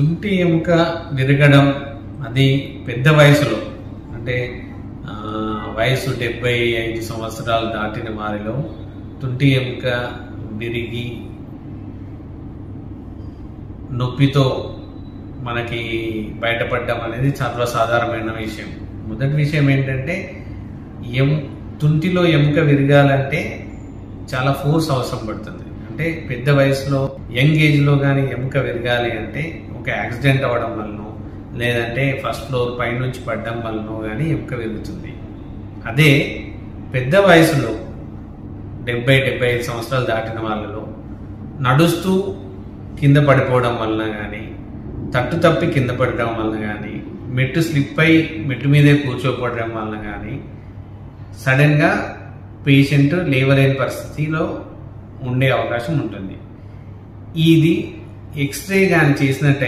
తుంటి ఎముక విరగడం అది పెద్ద వయసులో అంటే వయసు 75 సంవత్సరాలు దాటిన వారిలో తుంటి ఎముక విరిగి నొప్పితో మనకి బయటపడడం అనేది సర్వసాధారణమైన విషయం. మొదటి విషయం ఏంటంటే తుంటిలో ఎముక విరగాలంటే చాలా ఫోర్స్ అవసరం పడుతుంది. అంటే పెద్ద వయసులో యంగ్ ఏజ్లో కానీ ఎముక విరగాలి అంటే ఒక యాక్సిడెంట్ అవ్వడం వలన లేదంటే ఫస్ట్ ఫ్లోర్ పైనుంచి పడడం వలన కానీ ఎముక విరుగుతుంది. అదే పెద్ద వయసులో 70-75 సంవత్సరాలు దాటిన వాళ్ళలో నడుస్తూ కింద పడిపోవడం వలన కానీ తప్పి కింద పడడం వలన కానీ మెట్టు స్లిప్ అయి మెట్టు మీదే కూర్చోపడడం వలన కానీ సడన్గా పేషెంట్ లేవలేని పరిస్థితిలో ఉండే అవకాశం ఉంటుంది. ఇది ఎక్స్రే కానీ చేసినట్టయితే